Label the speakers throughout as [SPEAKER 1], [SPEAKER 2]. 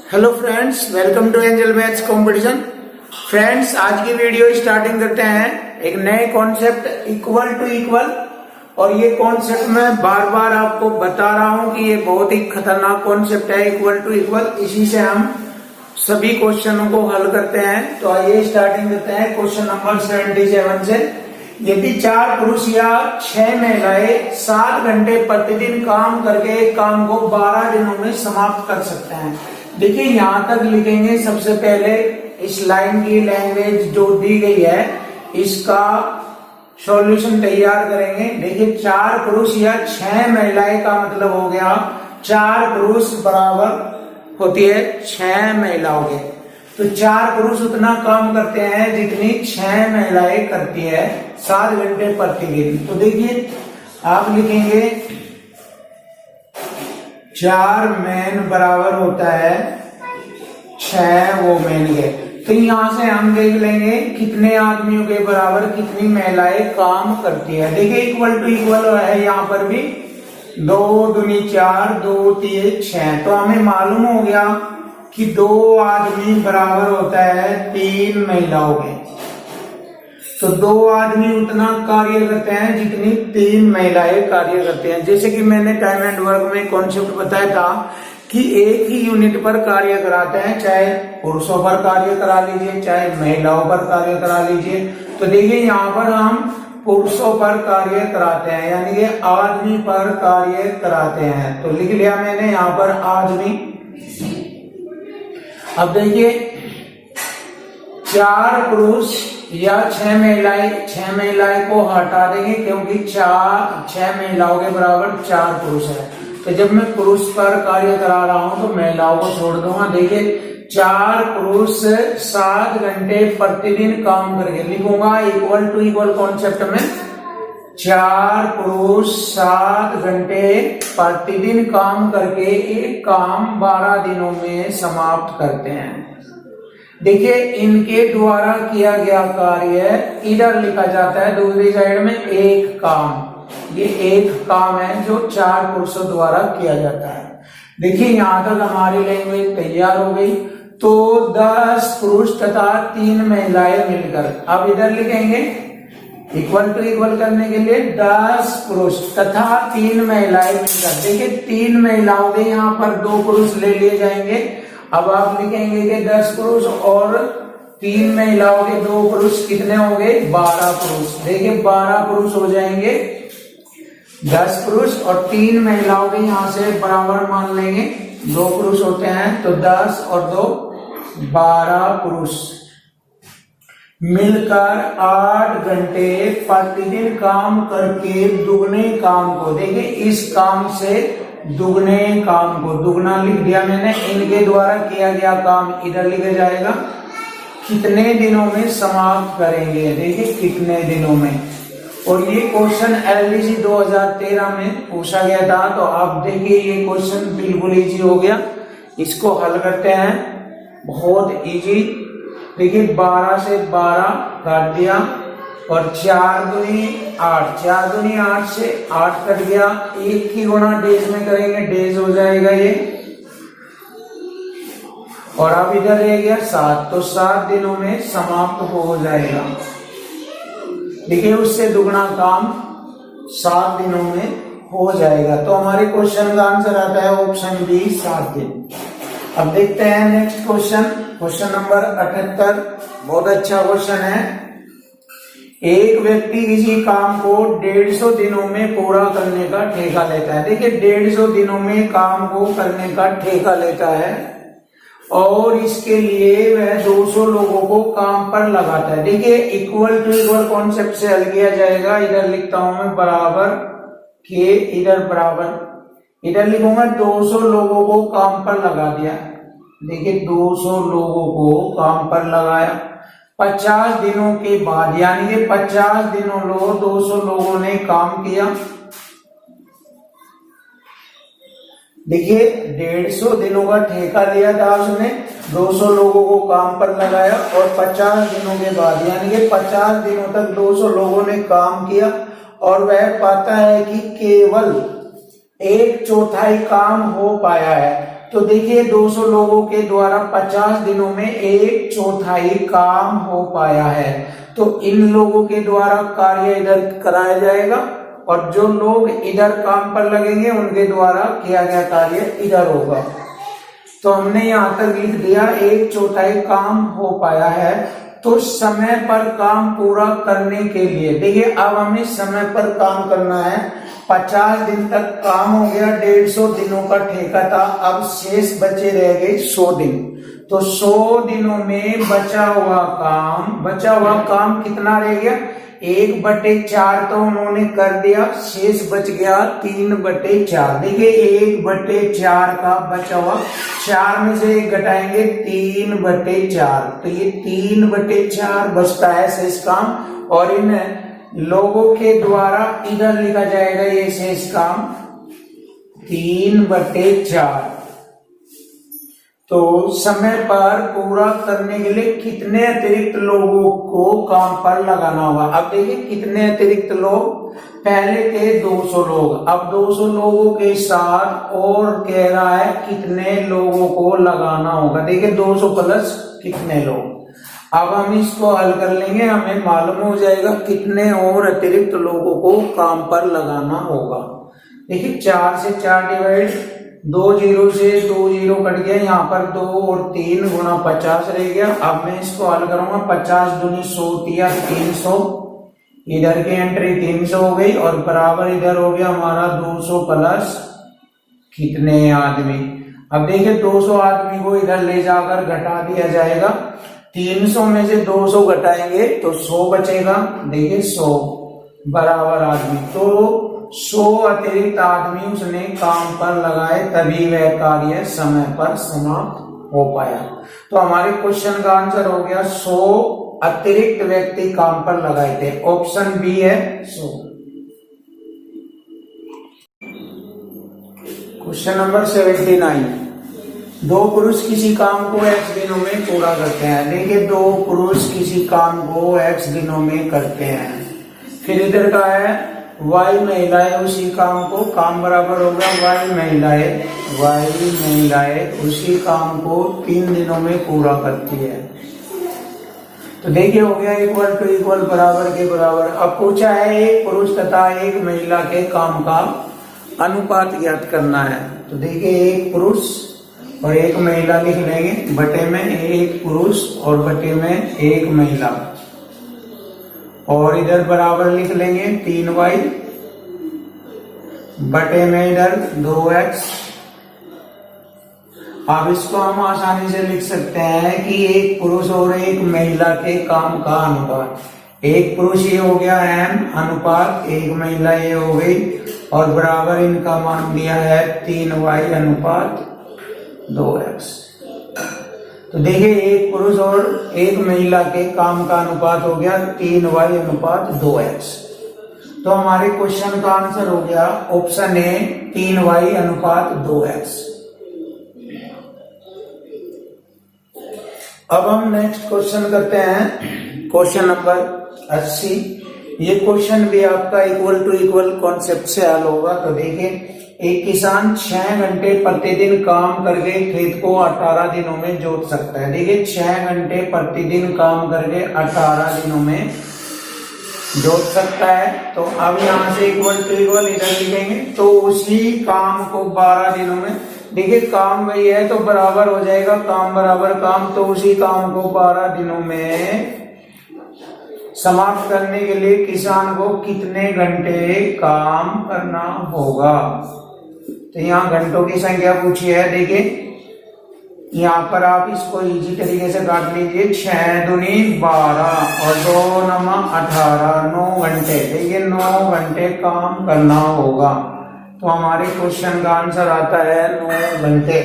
[SPEAKER 1] Hello friends, welcome to Angel maths competition. Friends, आज की video starting करते हैं एक नए कॉन्सेप्ट इक्वल टू इक्वल। और ये कॉन्सेप्ट मैं बार बार आपको बता रहा हूं कि ये बहुत ही खतरनाक कॉन्सेप्ट है, इक्वल टू इक्वल। इसी से हम सभी क्वेश्चनों को हल करते हैं। तो आइए स्टार्टिंग करते हैं क्वेश्चन नंबर 77 से। यदि 4 पुरुष या 6 महिलाएं 7 घंटे प्रतिदिन काम करके एक काम को 12 दिनों में समाप्त कर सकते हैं। देखिए, यहां तक लिखेंगे। सबसे पहले इस लाइन की लैंग्वेज जो दी गई है इसका सॉल्यूशन तैयार करेंगे। देखिए, 4 पुरुष या 6 महिलाएं का मतलब हो गया 4 पुरुष बराबर होती है 6 महिलाओं के। तो 4 पुरुष उतना काम करते हैं जितनी 6 महिलाएं करती है 7 घंटे प्रतिदिन। तो देखिए, आप लिखेंगे 4 मैन बराबर होता है 6 वोमेन के। तो यहां से हम देख लेंगे कितने आदमियों के बराबर कितनी महिलाएं काम करती है। देखिए, इक्वल टू इक्वल है यहाँ पर भी। 2 दूनी 4, 2 3 6। तो हमें मालूम हो गया कि 2 आदमी बराबर होता है 3 महिलाओं के। तो 2 आदमी उतना कार्य करते हैं जितनी 3 महिलाएं कार्य करते हैं। जैसे कि मैंने टाइम एंड वर्क में कॉन्सेप्ट बताया था कि एक ही यूनिट पर कार्य कराते हैं, चाहे पुरुषों पर कार्य करा लीजिए चाहे महिलाओं पर कार्य करा लीजिए। तो देखिए, यहाँ पर हम पुरुषों पर कार्य कराते हैं, यानी कि आदमी पर कार्य कराते हैं। तो लिख लिया मैंने यहाँ पर आदमी। अब देखिए, 4 पुरुष या 6 महिलाएं को हटा देंगे क्योंकि 6 महिलाओं के बराबर 4 पुरुष है। तो जब मैं पुरुष पर कार्य करा रहा हूं तो महिलाओं को छोड़ दूंगा। देखिए, 4 पुरुष 7 घंटे प्रतिदिन काम करके लिखूंगा इक्वल टू इक्वल कॉन्सेप्ट में। 4 पुरुष 7 घंटे प्रतिदिन काम करके एक काम 12 दिनों में समाप्त करते हैं। देखिए, इनके द्वारा किया गया कार्य इधर लिखा जाता है दूसरी साइड में एक काम। ये एक काम है जो 4 पुरुषों द्वारा किया जाता है। देखिए, यहां तक हमारी लैंग्वेज तैयार हो गई। तो 10 पुरुष तथा 3 महिलाएं मिलकर, अब इधर लिखेंगे इक्वल टू इक्वल करने के लिए 10 पुरुष तथा 3 महिलाएं मिलकर। देखिए, 3 महिलाओं के यहाँ पर 2 पुरुष ले लिए जाएंगे। अब आप लिखेंगे कि 10 पुरुष और 3 महिलाओं के 2 पुरुष कितने होंगे? 12 पुरुष। देखिए, 12 पुरुष हो जाएंगे। 10 पुरुष और 3 महिलाओं के यहां से बराबर मान लेंगे। 2 पुरुष होते हैं तो 10 और 2 12 पुरुष मिलकर 8 घंटे प्रतिदिन काम करके दुगने काम को, देखिए इस काम से दुगने काम को, दुगना लिख दिया मैंने। इनके द्वारा किया गया काम इधर लिखा जाएगा। कितने दिनों में समाप्त करेंगे? देखिए, कितने दिनों में। और ये क्वेश्चन एलडीसी 2013 में पूछा गया था। तो आप देखिए, ये क्वेश्चन बिल्कुल इजी हो गया। इसको हल करते हैं, बहुत इजी। देखिए, 12 से 12 काट दिया और 4 दूनी 8, 4 दूनी 8 से 8 कट गया। 1 की गुणा डेज में करेंगे, डेज हो जाएगा ये। और अब इधर रह गया 7, तो 7 दिनों में समाप्त हो जाएगा। देखिए, उससे दुगना काम 7 दिनों में हो जाएगा। तो हमारे क्वेश्चन का आंसर आता है ऑप्शन बी, 7 दिन। अब देखते हैं नेक्स्ट क्वेश्चन, क्वेश्चन नंबर 78। बहुत अच्छा क्वेश्चन है। एक व्यक्ति किसी काम को 150 दिनों में पूरा करने का ठेका लेता है। देखिए, 150 दिनों में काम को करने का ठेका लेता है और इसके लिए वह 200 लोगों को काम पर लगाता है। देखिए, इक्वल टू इक्वल कॉन्सेप्ट से हल किया जाएगा। इधर लिखता हूं मैं बराबर के, इधर बराबर, इधर लिखूंगा 200 लोगों को काम पर लगा दिया। देखिए, 200 लोगों को काम पर लगाया 50 दिनों के बाद, यानी कि 50 दिनों 200 लोगों ने काम किया। देखिए, 150 दिनों का ठेका लिया था उसने, 200 लोगों को काम पर लगाया और 50 दिनों के बाद, यानी कि 50 दिनों तक 200 लोगों ने काम किया और वह पाता है कि केवल 1/4 काम हो पाया है। तो देखिए 200 लोगों के द्वारा 50 दिनों में 1/4 काम हो पाया है। तो इन लोगों के द्वारा कार्य इधर कराया जाएगा और जो लोग इधर काम पर लगेंगे उनके द्वारा किया गया कार्य इधर होगा। तो हमने यहाँ तक लिख दिया 1/4 काम हो पाया है। तो समय पर काम पूरा करने के लिए देखिए अब हमें समय पर काम करना है। 50 दिन तक काम हो गया, 150 दिनों का ठेका था, अब शेष बचे रह गए 100 दिन। तो 100 दिनों में बचा हुआ काम कितना रह गया? 1/4 तो उन्होंने कर दिया, शेष बच गया 3/4। देखिए 1/4 का बचा हुआ, 4 में से 1 घटाएंगे 3/4, तो ये 3/4 बचता है शेष काम। और इन लोगों के द्वारा इधर लिखा जाएगा ये शेष काम 3/4। तो समय पर पूरा करने के लिए कितने अतिरिक्त लोगों को काम पर लगाना होगा? अब देखिए कितने अतिरिक्त लोग, पहले थे 200 लोग, अब 200 लोगों के साथ और कह रहा है कितने लोगों को लगाना होगा। देखिए 200 प्लस कितने लोग, अब हम इसको हल कर लेंगे, हमें मालूम हो जाएगा कितने और अतिरिक्त लोगों को काम पर लगाना होगा। देखिए 4 से 4 डिवाइड, 2 0 से 2 0 कट गया, यहाँ पर 2 और 3 गुणा 50 रह गया। अब मैं इसको हल करूंगा, 50 दूनी 100 तिया 300, इधर की एंट्री 300 हो गई और बराबर इधर हो गया हमारा 200 प्लस कितने आदमी। अब देखिए 200 आदमी को इधर ले जाकर घटा दिया जाएगा, 300 में से 200 घटाएंगे तो 100 बचेगा। देखिए 100 बराबर आदमी, तो 100 अतिरिक्त आदमी उसने काम पर लगाए, तभी वह कार्य समय पर समाप्त हो पाया। तो हमारे क्वेश्चन का आंसर हो गया 100 अतिरिक्त व्यक्ति काम पर लगाए थे। ऑप्शन बी है 100। क्वेश्चन नंबर 79, 2 पुरुष किसी काम को x दिनों में पूरा करते हैं। देखिए 2 पुरुष किसी काम को x दिनों में करते हैं। फिर इधर का है y महिलाएं उसी काम को, काम बराबर होगा y महिलाएं उसी काम को 3 दिनों में पूरा करती है। तो देखिए हो गया इक्वल टू इक्वल, बराबर के बराबर। अब पूछा है एक पुरुष तथा एक महिला के काम का अनुपात ज्ञात करना है। तो देखिए एक पुरुष और एक महिला लिख लेंगे, बटे में एक पुरुष और बटे में एक महिला, और इधर बराबर लिख लेंगे 3y, बटे में इधर 2x। अब इसको हम आसानी से लिख सकते हैं कि एक पुरुष और एक महिला के काम का अनुपात, एक पुरुष ये हो गया m अनुपात एक महिला ये हो गई, और बराबर इनका मान दिया है 3y अनुपात 2x। तो देखिए एक पुरुष और एक महिला के काम का अनुपात हो गया 3y अनुपात 2x। तो हमारे क्वेश्चन का आंसर हो गया ऑप्शन ए 3y अनुपात 2x। अब हम नेक्स्ट क्वेश्चन करते हैं, क्वेश्चन नंबर 80। ये क्वेश्चन भी आपका इक्वल टू इक्वल कॉन्सेप्ट से हल होगा। तो देखिए एक किसान 6 घंटे प्रतिदिन काम करके खेत को 18 दिनों में जोत सकता है। देखिए 6 घंटे प्रतिदिन काम करके 18 दिनों में जोत सकता है। तो अब यहाँ से इक्वल टू इक्वल इधर लिखेंगे, तो उसी काम को 12 दिनों में, देखिए काम वही है तो बराबर हो जाएगा, काम बराबर काम, तो उसी काम को 12 दिनों में समाप्त करने के लिए किसान को कितने घंटे काम करना होगा। तो यहाँ घंटों की संख्या पूछी है। देखिए यहाँ पर आप इसको इजी तरीके से काट लीजिए, 6 दूनी 12 और 2 नमा 18, 9 घंटे। देखिए 9 घंटे काम करना होगा। तो हमारे क्वेश्चन का आंसर आता है 9 घंटे।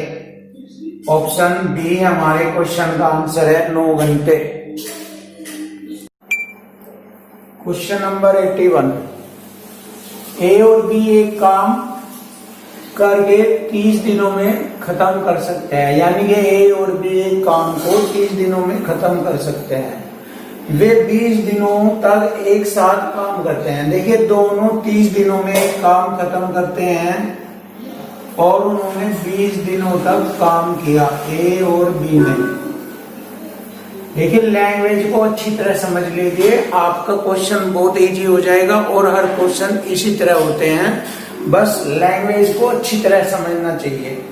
[SPEAKER 1] ऑप्शन बी हमारे क्वेश्चन का आंसर है 9 घंटे। क्वेश्चन नंबर 81, ए और बी एक काम करके 30 दिनों में खत्म कर सकते हैं, यानी कि ए और बी एक काम को 30 दिनों में खत्म कर सकते हैं। वे 20 दिनों तक एक साथ काम करते हैं। देखिए दोनों 30 दिनों में काम खत्म करते हैं, और उन्होंने 20 दिनों तक काम किया, ए और बी ने। देखिए लैंग्वेज को अच्छी तरह समझ लीजिए, आपका क्वेश्चन बहुत इजी हो जाएगा और हर क्वेश्चन इसी तरह होते हैं, बस लैंग्वेज को अच्छी तरह समझना चाहिए।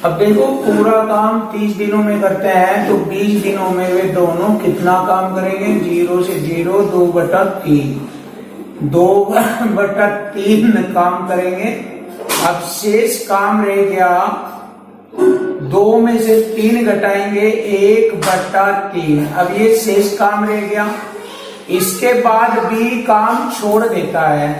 [SPEAKER 1] अब देखो पूरा काम 30 दिनों में करते हैं तो 20 दिनों में वे दोनों कितना काम करेंगे, 0 से 0 2/3, 2/3 काम करेंगे। अब शेष काम रह गया, 2 में से 3 घटाएंगे 1/3। अब ये शेष काम रह गया, इसके बाद भी काम छोड़ देता है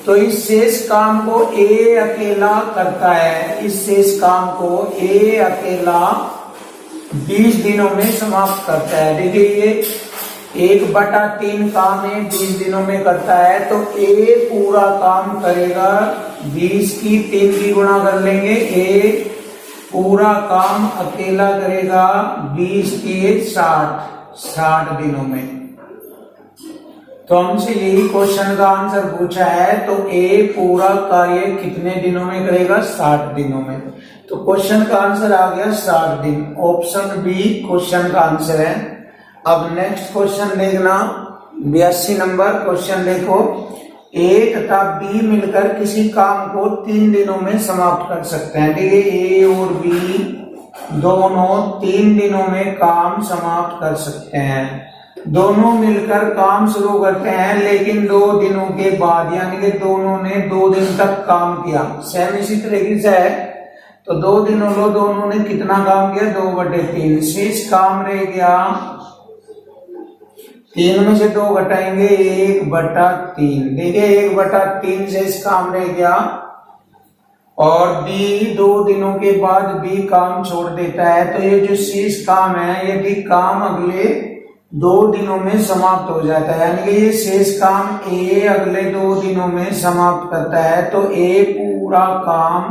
[SPEAKER 1] तो इस शेष काम को ए अकेला करता है। इस शेष काम को ए अकेला 20 दिनों में समाप्त करता है। देखिए ये 1/3 काम है 20 दिनों में करता है तो ए पूरा काम करेगा 20 की 3 की गुणा कर लेंगे, ए पूरा काम अकेला करेगा 20 के 60 दिनों में। तो हमसे यही क्वेश्चन का आंसर पूछा है, तो ए पूरा कार्य कितने दिनों में करेगा, 60 दिनों में। तो क्वेश्चन का आंसर आ गया 60 दिन, ऑप्शन बी क्वेश्चन का आंसर है। अब नेक्स्ट क्वेश्चन देखना, 82 नंबर क्वेश्चन देखो, ए तथा बी मिलकर किसी काम को 3 दिनों में समाप्त कर सकते हैं। देखिए ए और बी दोनों 3 दिनों में काम समाप्त कर सकते हैं। दोनों मिलकर काम शुरू करते हैं लेकिन 2 दिनों के बाद, यानी कि दोनों ने 2 दिन तक काम किया। सेम इसी तरीके से है, तो 2 दिनों लो, दोनों ने कितना काम किया, 2/3। शेष काम रह गया, 3 में से 2 घटाएंगे 1/3। देखिए 1/3 शेष काम रह गया और बी 2 दिनों के बाद बी काम छोड़ देता है। तो ये जो शेष काम है, यदि काम अगले 2 दिनों में समाप्त हो जाता है, यानी कि ये शेष काम ए अगले 2 दिनों में समाप्त करता है तो ए पूरा काम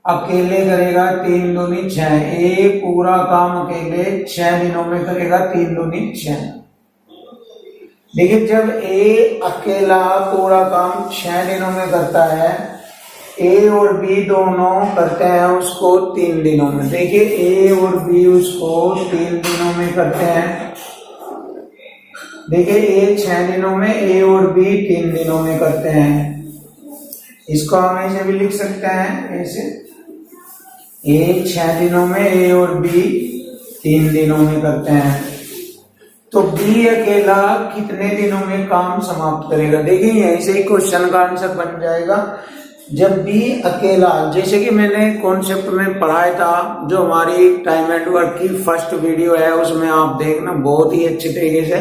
[SPEAKER 1] अकेले करेगा 3 दूनी 6। ए पूरा काम अकेले 6 दिनों में करेगा, 3 दूनी 6। देखिए जब ए अकेला पूरा काम 6 दिनों में करता है, ए और बी दोनों करते हैं उसको 3 दिनों में। देखिए ए और बी उसको 3 दिनों में करते हैं। देखिए ए 6 दिनों में, ए और बी 3 दिनों में करते हैं। इसको हम ऐसे भी लिख सकते हैं, ऐसे ए 6 दिनों में, ए और बी 3 दिनों में करते हैं। तो बी अकेला कितने दिनों में काम समाप्त करेगा। देखिए यहीं से ही क्वेश्चन का आंसर बन जाएगा। जब बी अकेला, जैसे कि मैंने कॉन्सेप्ट में पढ़ाया था, जो हमारी टाइम एंड वर्क की फर्स्ट वीडियो है उसमें आप देखना, बहुत ही अच्छे तरीके से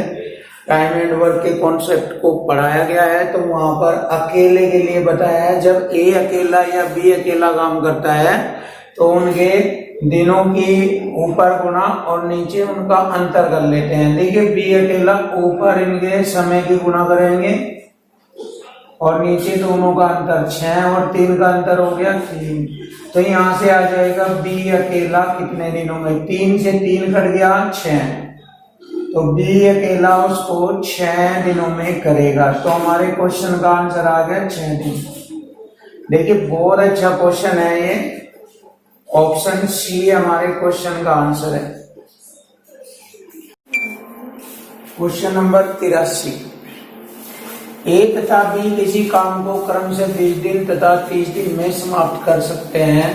[SPEAKER 1] टाइम एंड वर्क के कॉन्सेप्ट को पढ़ाया गया है। तो वहां पर अकेले के लिए बताया है, जब ए अकेला या बी अकेला काम करता है तो उनके दिनों की ऊपर गुणा और नीचे उनका अंतर कर लेते हैं। देखिए बी अकेला ऊपर इनके समय की गुणा करेंगे और नीचे दोनों का अंतर 6 और 3 का अंतर हो गया 3। तो यहाँ से आ जाएगा बी अकेला कितने दिनों में, 3 से 3 कट गया 6, तो बी अकेला उसको 6 दिनों में करेगा। तो हमारे क्वेश्चन का आंसर आ गया 6 दिन। देखिए बहुत अच्छा क्वेश्चन है ये, ऑप्शन सी हमारे क्वेश्चन का आंसर है। क्वेश्चन नंबर 83, ए तथा बी किसी काम को क्रम से 20 दिन तथा 30 दिन में समाप्त कर सकते हैं।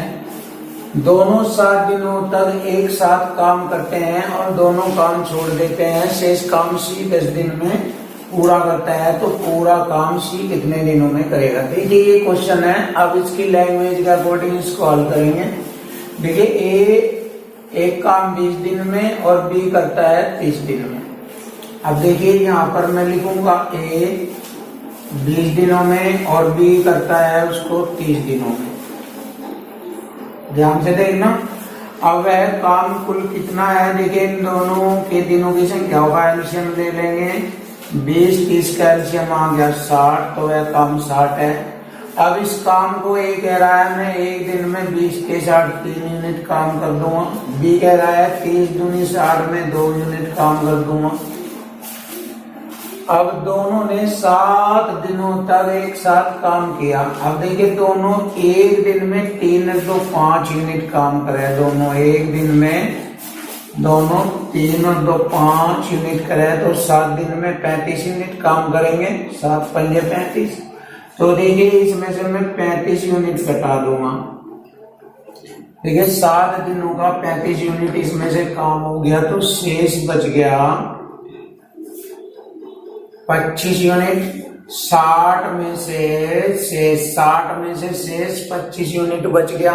[SPEAKER 1] दोनों 7 दिनों तक एक साथ काम करते हैं और दोनों काम छोड़ देते हैं। शेष काम सी 10 दिन में पूरा करता है, तो पूरा काम सी कितने दिनों में करेगा। देखिए ये क्वेश्चन है, अब इसकी लैंग्वेज के अकॉर्डिंग इसको हल करेंगे। देखिए ए एक काम 20 दिन में और बी करता है 30 दिन में। अब देखिए यहाँ पर मैं लिखूंगा ए 20 दिनों में और बी करता है उसको 30 दिनों में। ध्यान से देखना, अब वह काम कुल कितना है। देखिए इन दोनों के दिनों की संख्या का एलसीएम ले लेंगे, 20 30 का एलसीएम आ गया 60, तो वह काम 60 है। अब इस काम को ए कह रहा है मैं एक दिन में 20 के 60 3 यूनिट काम कर दूंगा, बी कह रहा है 30 दूनी 60 में 2 यूनिट काम कर दूंगा। अब दोनों ने 7 दिनों तक एक साथ काम किया। अब देखिए दोनों एक दिन में 3 2 5 यूनिट काम करे। दोनों एक दिन में दोनों 3 और 2 5 यूनिट करे तो 7 दिन में 35 यूनिट काम करेंगे। 7 पंजे 35। तो देखिए इसमें से मैं 35 यूनिट घटा दूंगा। देखिए 7 दिनों का 35 यूनिट इसमें से काम हो गया तो शेष बच गया 25 यूनिट। 60 में से शेष 25 यूनिट बच गया।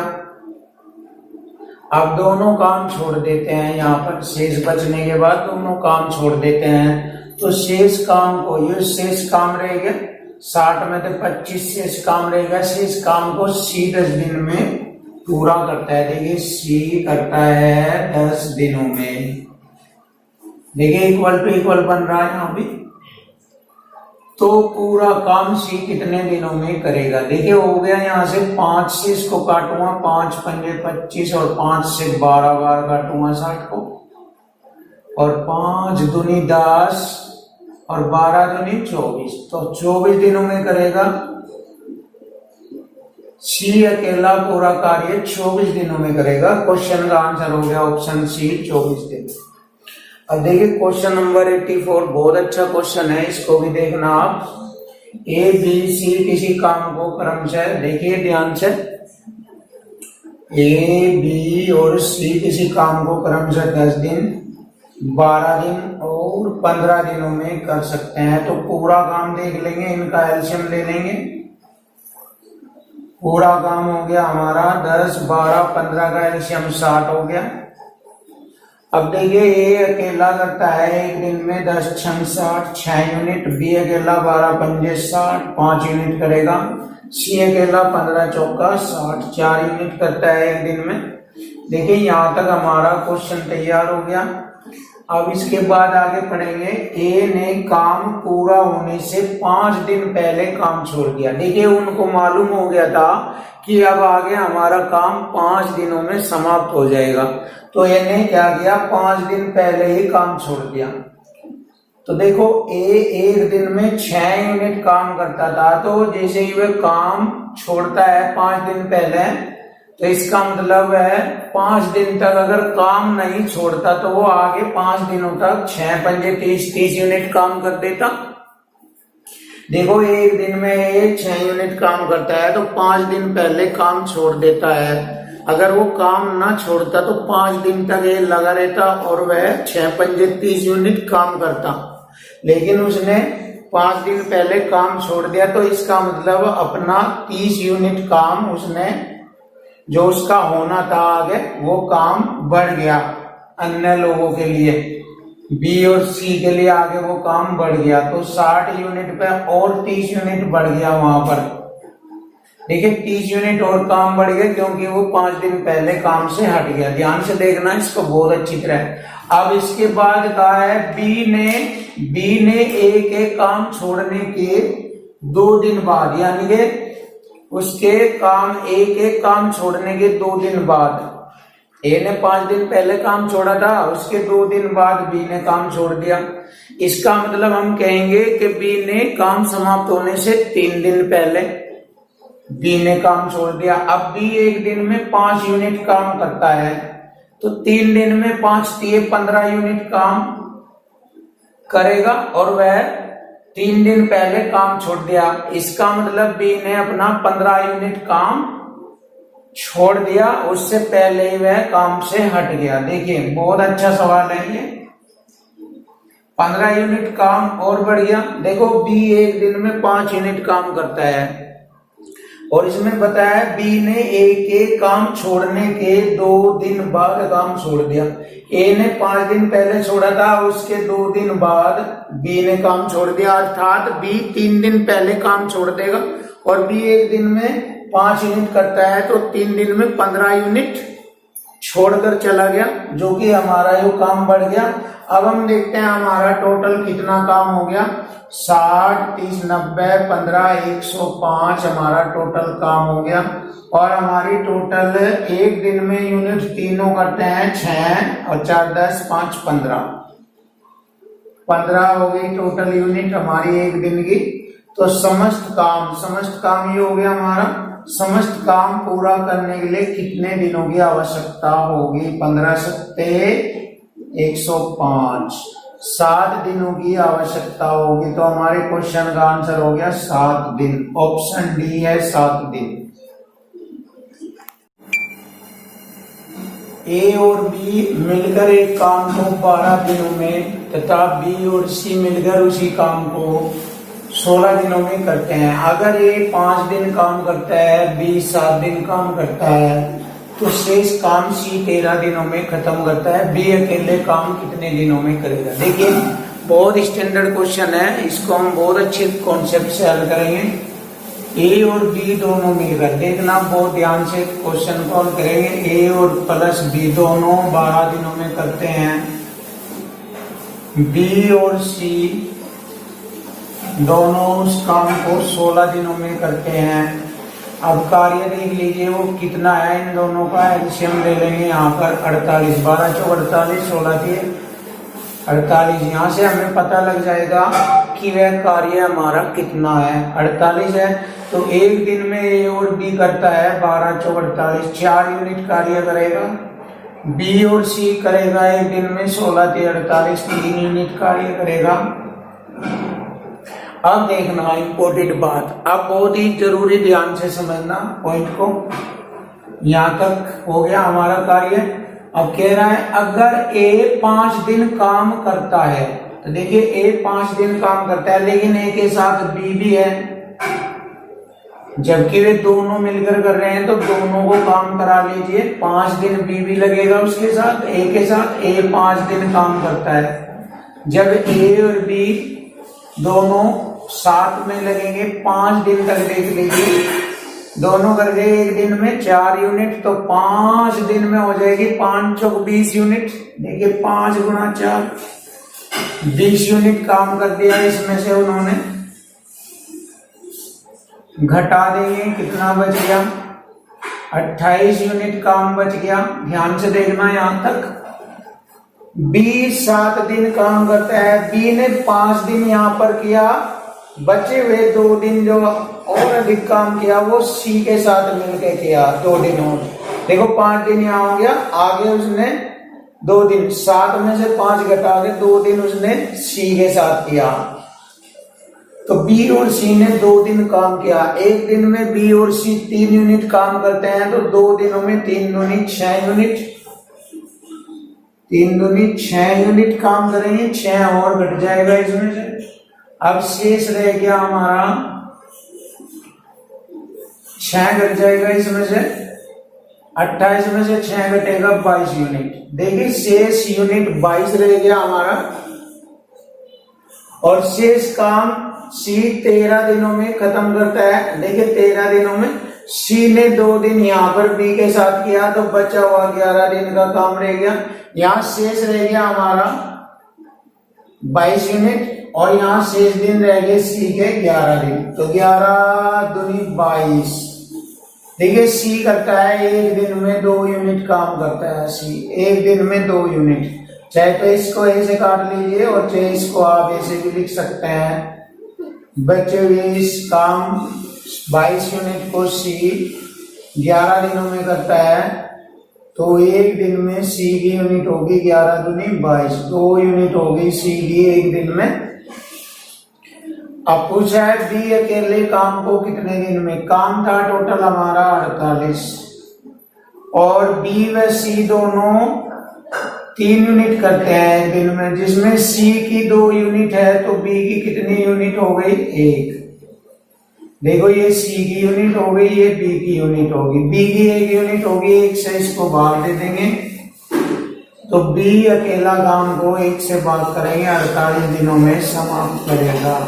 [SPEAKER 1] अब दोनों काम छोड़ देते हैं। यहाँ पर शेष बचने के बाद दोनों काम छोड़ देते हैं तो शेष काम को, ये शेष काम रहेगा 60 में तो 25 शेष काम रहेगा। शेष काम को C 10 दिन में पूरा करता है। देखिए C करता है 10 दिनों में। देखिए इक्वल टू इक्वल बन रहा है यहाँ भी। तो पूरा काम C कितने दिनों में करेगा? देखिए हो गया यहाँ से 5 से इसको काटूंगा, 5 पंजे 25 और 5 से 12 बार काटूंगा 60 को, और 5 दूनी 10 और 12 दूनी 24। तो 24 दिनों में करेगा C अकेला पूरा कार्य 24 दिनों में करेगा। क्वेश्चन का आंसर हो गया ऑप्शन C 24 दिन। अब देखिए क्वेश्चन नंबर 84 बहुत अच्छा क्वेश्चन है, इसको भी देखना आप। ए बी सी किसी काम को क्रमशः, देखिए ध्यान से, ए बी और सी किसी काम को क्रमशः 10 दिन 12 दिन और 15 दिनों में कर सकते हैं। तो पूरा काम देख लेंगे, इनका एलसीएम ले लेंगे। पूरा काम हो गया हमारा 10 12 15 का एलसीएम 60 हो गया। अब देखिए ए अकेला करता है एक दिन में 10 छंग 60 6 यूनिट, बी अकेला 12 पंजे 60 5 यूनिट करेगा, सी अकेला 15 चौका 60 4 यूनिट करता है एक दिन में। देखिए यहाँ तक हमारा क्वेश्चन तैयार हो गया। अब इसके बाद आगे पढ़ेंगे। ए ने काम पूरा होने से 5 दिन पहले काम छोड़ दिया। देखिए उनको मालूम हो गया था कि अब आगे हमारा काम 5 दिनों में समाप्त हो जाएगा, तो ए ने क्या किया, 5 दिन पहले ही काम छोड़ दिया। तो देखो ए एक दिन में 6 यूनिट काम करता था, तो जैसे ही वह काम छोड़ता है 5 दिन पहले, तो इसका मतलब है 5 दिन तक अगर काम नहीं छोड़ता तो वो आगे 5 दिनों तक 6 पंजे 30 यूनिट काम कर देता। देखो एक दिन में ये 6 यूनिट काम करता है तो 5 दिन पहले काम छोड़ देता है। अगर वो काम ना छोड़ता तो 5 दिन तक ये लगा रहता और वह 6 पंजे 30 यूनिट काम करता, लेकिन उसने 5 दिन पहले काम छोड़ दिया। तो इसका मतलब अपना 30 यूनिट काम उसने, जो उसका होना था आगे, वो काम बढ़ गया अन्य लोगों के लिए, बी और सी के लिए आगे वो काम बढ़ गया। तो 60 यूनिट पे और 30 यूनिट बढ़ गया वहां पर। देखिए 30 यूनिट और काम बढ़ गया क्योंकि वो 5 दिन पहले काम से हट गया। ध्यान से देखना इसको बहुत अच्छी तरह। अब इसके बाद कहा है बी ने ए के काम छोड़ने के 2 दिन बाद, यानी कि उसके काम ए के काम छोड़ने के 2 दिन बाद, ए ने 5 दिन पहले काम छोड़ा था, उसके 2 दिन बाद बी ने काम छोड़ दिया। इसका मतलब हम कहेंगे कि बी ने काम समाप्त होने से 3 दिन पहले बी ने काम छोड़ दिया। अब बी एक दिन में 5 यूनिट काम करता है, तो 3 दिन में 5 दिए 15 यूनिट काम करेगा और वह 3 दिन पहले काम छोड़ दिया। इसका मतलब बी ने अपना 15 यूनिट काम छोड़ दिया, उससे पहले ही वह काम से हट गया। देखिए बहुत अच्छा सवाल है ये। 15 यूनिट काम और बढ़ गया। देखो बी एक दिन में 5 यूनिट काम करता है और इसमें बताया बी ने ए के काम छोड़ने के 2 दिन बाद काम छोड़ दिया। ए ने 5 दिन पहले छोड़ा था, उसके 2 दिन बाद बी ने काम छोड़ दिया, अर्थात बी 3 दिन पहले काम छोड़ देगा। और बी एक दिन में 5 यूनिट करता है तो 3 दिन में 15 यूनिट छोड़कर चला गया, जो कि हमारा यो काम बढ़ गया। अब हम देखते हैं हमारा टोटल कितना काम हो गया। 60 30 90 15 105 हमारा टोटल काम हो गया। और हमारी टोटल एक दिन में यूनिट तीनों करते हैं 6 और 4 10 5 15 15 हो गई टोटल यूनिट हमारी एक दिन की। तो समस्त काम ये हो गया हमारा। समस्त काम पूरा करने के लिए कितने दिनों की आवश्यकता होगी? 15 सत्ते 105, 7 दिनों की आवश्यकता होगी। तो हमारे क्वेश्चन का आंसर हो गया 7 दिन। ऑप्शन डी है 7 दिन। ए और बी मिलकर एक काम को 12 दिनों में तथा बी और सी मिलकर उसी काम को 16 दिनों में करते हैं। अगर ए 5 दिन काम करता है, बी 7 दिन काम करता है, तो शेष काम सी 13 दिनों में खत्म करता है। बी अकेले काम कितने दिनों में करेगा? देखिए बहुत स्टैंडर्ड क्वेश्चन है, इसको हम बहुत अच्छे कॉन्सेप्ट से हल करेंगे। ए और बी दोनों मिलकर, देखना बहुत ध्यान से क्वेश्चन को हल करेंगे। ए और प्लस बी दोनों 12 दिनों में करते हैं। बी और सी दोनों उस काम को 16 दिनों में करते हैं। अब कार्य देख लीजिए वो कितना है, इन दोनों का एलसीएम ले लेंगे यहाँ पर 48, 12 चौक 48, 16 के 48। यहाँ से हमें पता लग जाएगा कि वह कार्य हमारा कितना है। 48 है तो एक दिन में ए और बी करता है 12 चौक 48, 4 यूनिट कार्य करेगा। बी और सी करेगा एक दिन में 16 के 48, 3 यूनिट कार्य करेगा। अब देखना इंपॉर्टेंट बात, अब बहुत ही जरूरी ध्यान से समझना पॉइंट को। यहाँ तक हो गया हमारा कार्य। अब कह रहा है अगर ए 5 दिन काम करता है, तो देखिए ए 5 दिन काम करता है लेकिन ए के साथ बी भी है, जबकि वे दोनों मिलकर कर रहे हैं तो दोनों को काम करा लीजिए। 5 दिन बी भी लगेगा उसके साथ, ए के साथ। ए 5 दिन काम करता है। जब ए और बी दोनों साथ में लगेंगे 5 दिन तक, देख लीजिए दोनों कर गए एक दिन में 4 यूनिट, तो 5 दिन में हो जाएगी 5 चौक 20 यूनिट। देखिए 5 गुणा 4 20 यूनिट काम कर दिया। इसमें से उन्होंने घटा देंगे, कितना बच गया? 28 यूनिट काम बच गया। ध्यान से देखना यहां तक। बी 7 दिन काम करता है, बी ने 5 दिन यहां पर किया, बचे हुए 2 दिन जो और अधिक काम किया वो सी के साथ मिलकर किया 2 दिन और। देखो 5 दिन यहाँ हो गया, आगे उसने 2 दिन, 7 में से 5 घटा के 2 दिन उसने सी के साथ किया। तो बी और सी ने 2 दिन काम किया। एक दिन में बी और सी 3 यूनिट काम करते हैं, तो 2 दिनों में 3 यूनिट 6 यूनिट, 3 यूनिट 6 यूनिट काम करेंगे, 6 और घट जाएगा इसमें से। अब शेष रह गया हमारा 6 घट जाएगा इसमें से, 28 में से 6 घटेगा 22 यूनिट। देखिए शेष यूनिट 22 रह गया हमारा। और शेष काम सी 13 दिनों में खत्म करता है। देखिए 13 दिनों में सी ने 2 दिन यहाँ पर बी के साथ किया, तो बचा हुआ 11 दिन का काम रह गया। यहाँ शेष रह गया हमारा 22 यूनिट और यहाँ शेष दिन रह गए सी के 11 दिन। तो 11 दूनी 22। देखिए सी करता है एक दिन में 2 यूनिट काम करता है। सी एक दिन में 2 यूनिट, चाहे तो इसको ए से काट लीजिए और चाहे इसको आप ऐसे भी लिख सकते हैं। बचे हुए इस काम 22 यूनिट को सी 11 दिनों में करता है, तो एक दिन में सी की यूनिट होगी 11 दूनी 22, 2 यूनिट होगी सी की एक दिन में। अब पूछा है बी अकेले काम को कितने दिन में? काम था टोटल हमारा 48 और बी व सी दोनों 3 यूनिट करते हैं एक दिन में, जिसमें सी की 2 यूनिट है तो बी की कितनी यूनिट हो गई? 1। देखो ये सी की यूनिट हो गई, ये बी की यूनिट होगी। बी की 1 यूनिट होगी, 1 से इसको भाग दे देंगे तो बी अकेला काम को 1 से भाग करेंगे 48 दिनों में समाप्त करेगा।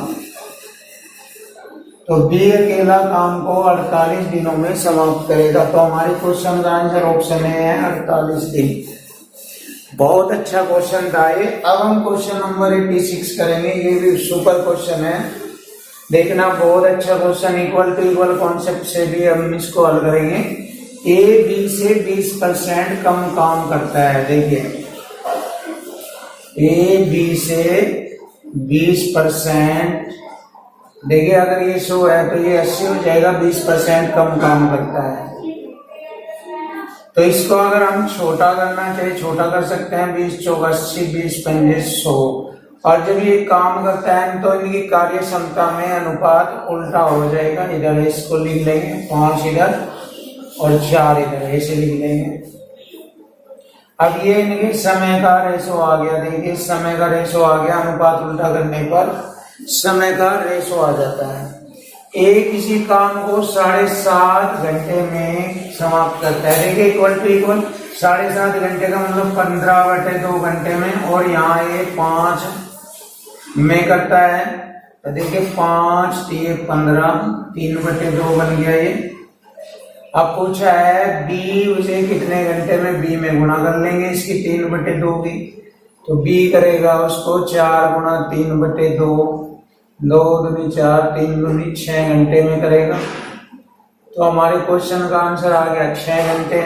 [SPEAKER 1] तो बी अकेला काम को 48 दिनों में समाप्त करेगा। तो हमारे क्वेश्चन का आंसर ऑप्शन है 48 दिन। बहुत अच्छा क्वेश्चन था ये। अब हम क्वेश्चन नंबर 86 करेंगे। ये भी सुपर क्वेश्चन है, देखना बहुत अच्छा question. Equal to equal concept से भी हम इसको हल करेंगे। ए बी से 20% कम काम करता है। देखिए ए बी से 20%। देखिए अगर ये 100 है तो ये 80 हो जाएगा, 20% कम काम करता है। तो इसको अगर हम छोटा करना चाहे छोटा कर सकते हैं, 20 चौक 80, 20 पंजे 100। और जब ये काम करता है तो इनकी कार्य क्षमता में अनुपात उल्टा हो जाएगा। इधर इसको लिख लेंगे 5 इधर और 4 इधर, ऐसे लिख लेंगे। अब ये इनके समय का रेशो आ गया। देखिए समय का रेशो आ गया, अनुपात उल्टा करने पर समय का रेशो आ जाता है। एक किसी काम को 7.5 घंटे में समाप्त करता है। देखिए इक्वल टू इक्वल, 7.5 घंटे का मतलब 15/2 घंटे में, और यहाँ ये 5 में करता है। तो देखिए 5 3 15, 3/2 बन गया ये। अब पूछा है बी, उसे कितने घंटे में बी में गुणा कर लेंगे इसकी 3/2 की। तो बी करेगा उसको 4 गुणा 3/2, 2 दूनी 4, 3 दूनी 6 घंटे में करेगा। तो हमारे क्वेश्चन का आंसर आ गया 6 घंटे।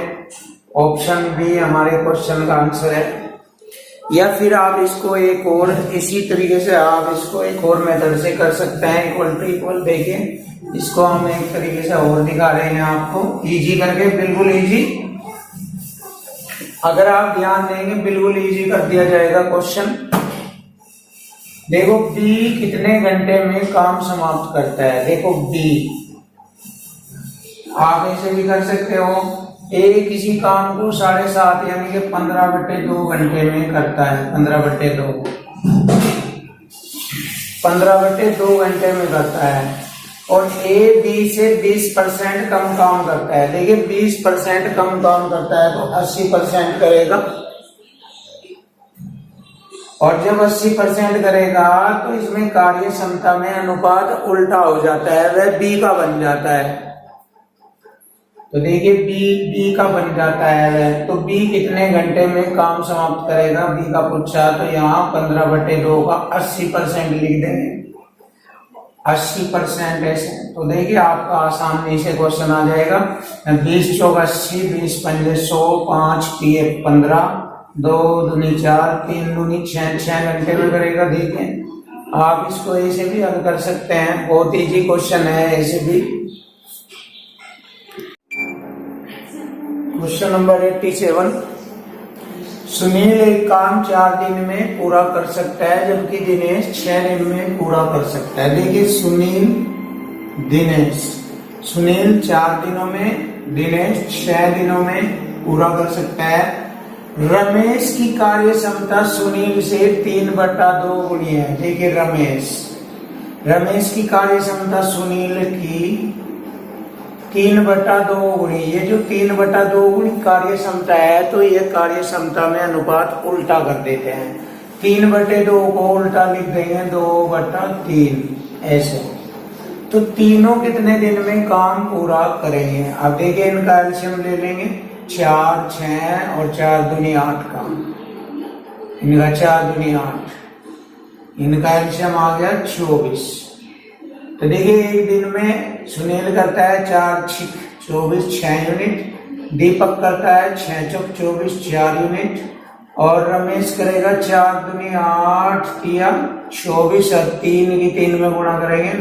[SPEAKER 1] ऑप्शन बी हमारे क्वेश्चन का आंसर है। या फिर आप इसको एक और इसी तरीके से आप इसको एक और मेथड से कर सकते हैं, इक्वल टू इक्वल। देखिए इसको हम एक तरीके से और दिखा रहे हैं आपको, इजी करके, बिल्कुल इजी। अगर आप ध्यान देंगे बिल्कुल इजी कर दिया जाएगा क्वेश्चन। देखो बी कितने घंटे में काम समाप्त करता है। देखो बी, आप ऐसे भी कर सकते हो, ए किसी काम को 7.5 यानी कि 15/2 घंटे में करता है। 15/2 घंटे में करता है। और ए बी से 20% कम काम करता है। देखिए 20% कम काम करता है तो 80% करेगा। और जब 80% करेगा तो इसमें कार्य क्षमता में अनुपात उल्टा हो जाता है, वह बी का बन जाता है। तो देखिए बी का बन जाता है। तो बी कितने घंटे में काम समाप्त करेगा, बी का पूछा। तो यहाँ 15/2 का 80% लिख देंगे, 80% ऐसे। तो देखिए आपका आसानी से क्वेश्चन आ जाएगा। 20 चौक 80, 20 पंजे 100, 5 3 15, 2 दूनी 4, 3 दूनी 6, 6 घंटे में करेगा। देखिए आप इसको ऐसे भी हल कर सकते हैं, बहुत इजी क्वेश्चन है ऐसे भी। क्वेश्चन नंबर 87, सुनील एक काम 4 दिन में पूरा कर सकता है जबकि दिनेश 6 दिन में पूरा कर सकता है। देखिए सुनील 4 दिनों में, दिनेश 6 दिनों में पूरा कर सकता है। रमेश की कार्य क्षमता सुनील से 3/2 गुनी है। देखिए रमेश की कार्य क्षमता सुनील की 3/2 गुनी। ये जो 3/2 गुनी कार्य क्षमता है, तो ये कार्य क्षमता में अनुपात उल्टा कर देते हैं। 3/2 को उल्टा लिख देंगे 2/3 ऐसे। तो तीनों कितने दिन में काम पूरा करेंगे। अब देखिए इनका एलसीएम ले लेंगे, 4 6 और 4 दूनी 8 का। इनका 4 दूनी 8, इनका एलसीएम आ गया 24। तो देखिए एक दिन में सुनील करता है 4 6 24 6 यूनिट, दीपक करता है 6 चौक 24 4 यूनिट, और रमेश करेगा 4 दूनी 8 3 24 और 3 की 3 में गुणा करेंगे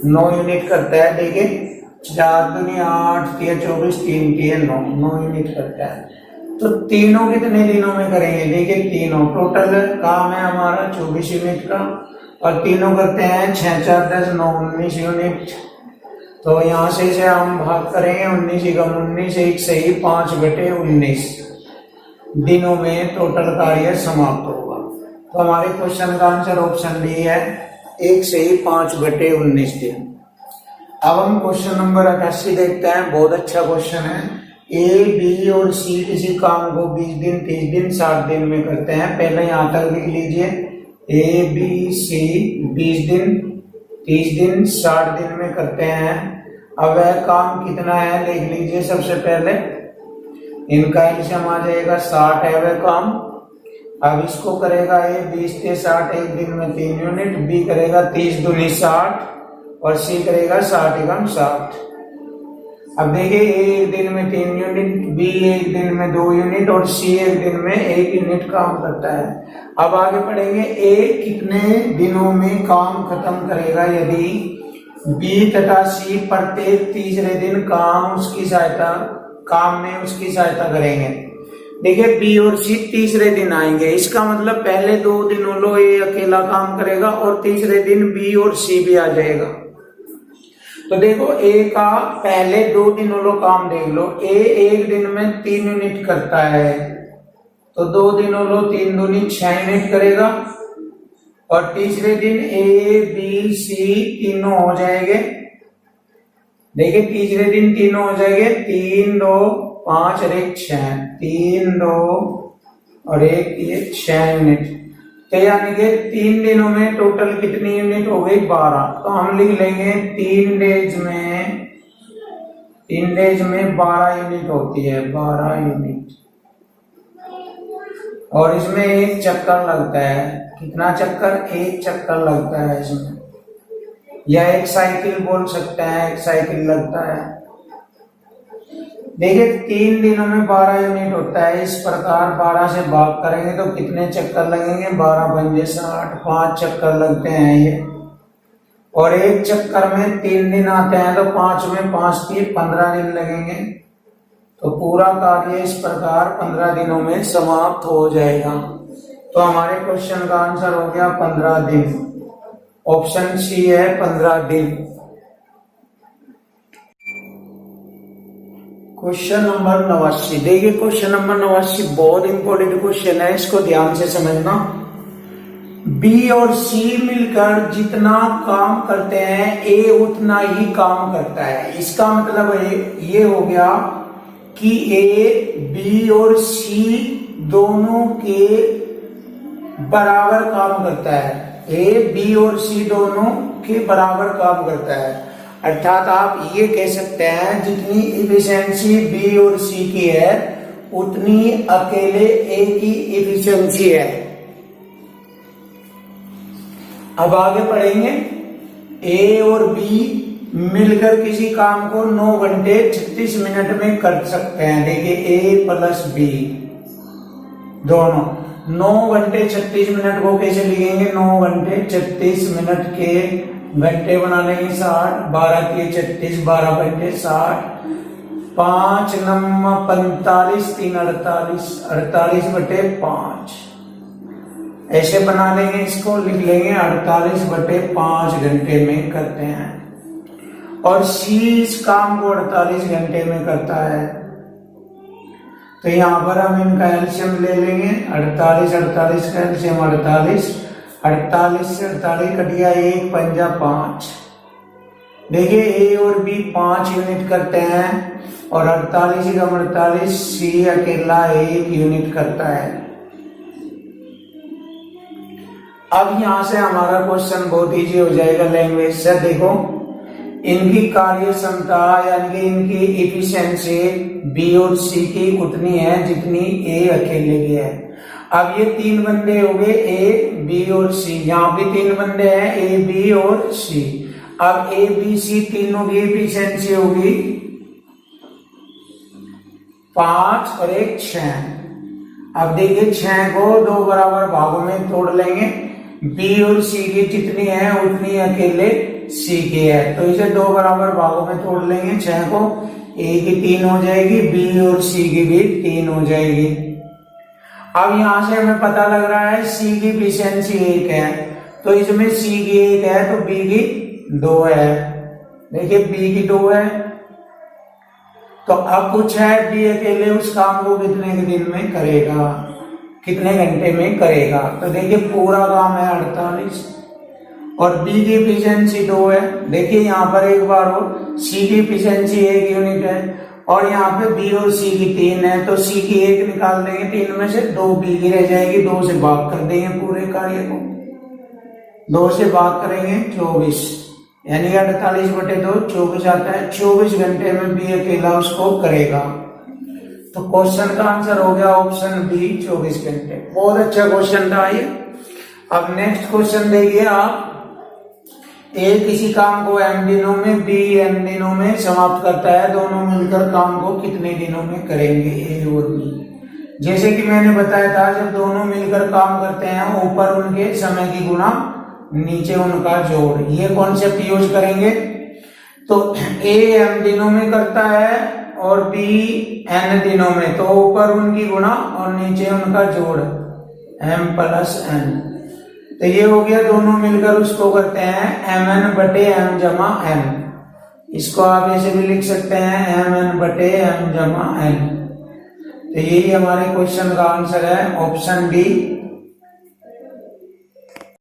[SPEAKER 1] 9 यूनिट करता है। देखिए 4 दूनी 8 3 24 3 3 9 यूनिट करता है। तो तीनों कितने दिनों में करेंगे। देखिए तीनों टोटल काम है हमारा 24 यूनिट का, और तीनों करते हैं 6 4 10 9 19 यूनिट। तो यहाँ से इसे हम भाग करेंगे, 19 कम 19 1 सही 5/19 दिनों में टोटल कार्य समाप्त होगा। तो हमारे क्वेश्चन का आंसर ऑप्शन डी है, 1 सही 5/19 दिन। अब हम क्वेश्चन नंबर 88 देखते हैं। बहुत अच्छा क्वेश्चन है। ए बी और सी किसी काम को 20 दिन 30 दिन 60 दिन में करते हैं। पहले यहाँ तक लिख लीजिए, ए बी सी 20 दिन 30 दिन 60 दिन में करते हैं। अब वह काम कितना है देख लीजिए। सबसे पहले इनका एलसीएम आ जाएगा 60 है वह काम। अब इसको करेगा ए 20 से 60 एक दिन में 3 यूनिट, बी करेगा 30 दूनी 60 और सी करेगा 60 एकम 60। अब देखिए ए एक दिन में 3 यूनिट, बी एक दिन में 2 यूनिट और सी एक दिन में 1 यूनिट काम करता है। अब आगे पढ़ेंगे ए कितने दिनों में काम खत्म करेगा यदि बी तथा सी प्रत्येक तीसरे दिन काम में उसकी सहायता करेंगे। देखिए बी और सी तीसरे दिन आएंगे, इसका मतलब पहले 2 दिनों ए अकेला काम करेगा और तीसरे दिन बी और सी भी आ जाएगा। तो देखो ए का पहले 2 दिनों काम देख लो, ए एक दिन में 3 यूनिट करता है, तो 2 दिनों 3 दूनी 6 यूनिट करेगा और तीसरे दिन ए बी सी तीनों हो जाएंगे। देखिए तीसरे दिन तीनों हो जाएंगे, 3 2 5 और 1 6, 3 2 और 1 ये 6 यूनिट। तो यानी कि 3 दिनों में टोटल कितनी यूनिट हो गई 12। तो हम लिख लेंगे 3 डेज में 12 यूनिट होती है, 12 यूनिट। और इसमें 1 चक्कर लगता है, कितना चक्कर? 1 चक्कर लगता है इसमें, या 1 साइकिल बोल सकते हैं, 1 साइकिल लगता है। देखिए 3 दिनों में 12 यूनिट होता है, इस प्रकार 12 से भाग करेंगे तो कितने चक्कर लगेंगे? 12 पंजे 60, 5 चक्कर लगते हैं ये। और 1 चक्कर में 3 दिन आते हैं, तो 5 में 5 3 15 दिन लगेंगे। तो पूरा कार्य इस प्रकार 15 दिनों में समाप्त हो जाएगा। तो हमारे क्वेश्चन का आंसर हो गया 15 दिन। ऑप्शन सी है 15 दिन। क्वेश्चन नंबर 89, देखिए क्वेश्चन नंबर 89 बहुत इंपॉर्टेंट क्वेश्चन है, इसको ध्यान से समझना। बी और सी मिलकर जितना काम करते हैं ए उतना ही काम करता है। इसका मतलब ये हो गया कि ए बी और सी दोनों के बराबर काम करता है, ए बी और सी दोनों के बराबर काम करता है। अर्थात आप ये कह सकते हैं जितनी इफिशिएंसी बी और सी की है उतनी अकेले ए की इफिशिएंसी है। अब आगे पढ़ेंगे, ए और बी मिलकर किसी काम को 9 घंटे 36 मिनट में कर सकते हैं। देखिए ए प्लस बी दोनों 9 घंटे 36 मिनट को कैसे लिखेंगे? 9 घंटे 36 मिनट के घंटे बना लेंगे 60, 12 के 36, 12 घंटे 60, 5 9 45, 3 48, 48 बटे 5 ऐसे बना लेंगे। इसको लिख लेंगे 48 बटे 5 घंटे में करते हैं। और सी इस काम को 48 घंटे में करता है। तो यहां पर हम इनका एलसीएम ले लेंगे, 48 48 का एलसीएम 48, 48 से 48 कटिया 1 पंजा 5। देखिए ए और बी 5 यूनिट करते हैं और 48 का 48 सी अकेला 1 यूनिट करता है। अब यहां से हमारा क्वेश्चन बहुत इजी हो जाएगा लैंग्वेज से। देखो इनकी कार्य क्षमता यानी कि इनकी इफिशिएंसी बी और सी की उतनी है जितनी ए अकेले की है। अब ये 3 बंदे हो गए ए बी और सी, यहाँ पे 3 बंदे हैं ए बी और सी। अब ए बी सी तीनों की एफिशिएंसी होगी 5 और 1 6। अब देखिए 6 को 2 बराबर भागों में तोड़ लेंगे, बी और सी की जितनी है उतनी अकेले सी की है। तो इसे 2 बराबर भागों में तोड़ लेंगे, 6 को, ए की 3 हो जाएगी, बी और सी की भी 3 हो जाएगी। अब यहां से हमें पता लग रहा है सी की एफिशिएंसी 1 है, तो इसमें सी की 1 है तो बी की 2 है। देखिए बी की 2 है, तो अब कुछ है बी अकेले उस काम को कितने दिन में करेगा, कितने घंटे में करेगा। तो देखिए पूरा काम है 48 और बी की एफिशिएंसी 2 है। देखिए यहाँ पर एक बार और सी की एफिशिएंसी 1 यूनिट है और यहाँ पे बी और सी की 3 है, तो सी की 1 निकाल देंगे, 3 में से 2 बी की रह जाएगी, 2 से भाग कर देंगे पूरे कार्य को, 2 से भाग करेंगे 24 यानी 48 बटे 2 24 आता है। 24 घंटे में बी अकेला उसको करेगा। तो क्वेश्चन का आंसर हो गया ऑप्शन बी 24 घंटे। बहुत अच्छा क्वेश्चन था ये। अब नेक्स्ट क्वेश्चन देखिए आप, ए किसी काम को m दिनों में, बी n दिनों में समाप्त करता है, दोनों मिलकर काम को कितने दिनों में करेंगे, ए और बी। जैसे कि मैंने बताया था, जब दोनों मिलकर काम करते हैं, ऊपर उनके समय की गुणा, नीचे उनका जोड़, ये कॉन्सेप्ट यूज करेंगे। तो ए m दिनों में करता है और बी n दिनों में, तो ऊपर उनकी गुणा और नीचे उनका जोड़ m प्लस n। तो ये हो गया, दोनों मिलकर उसको करते हैं mn बटे m जमा n। इसको आप ऐसे भी लिख सकते हैं mn बटे m जमा n। तो यही हमारे क्वेश्चन का आंसर है, ऑप्शन डी।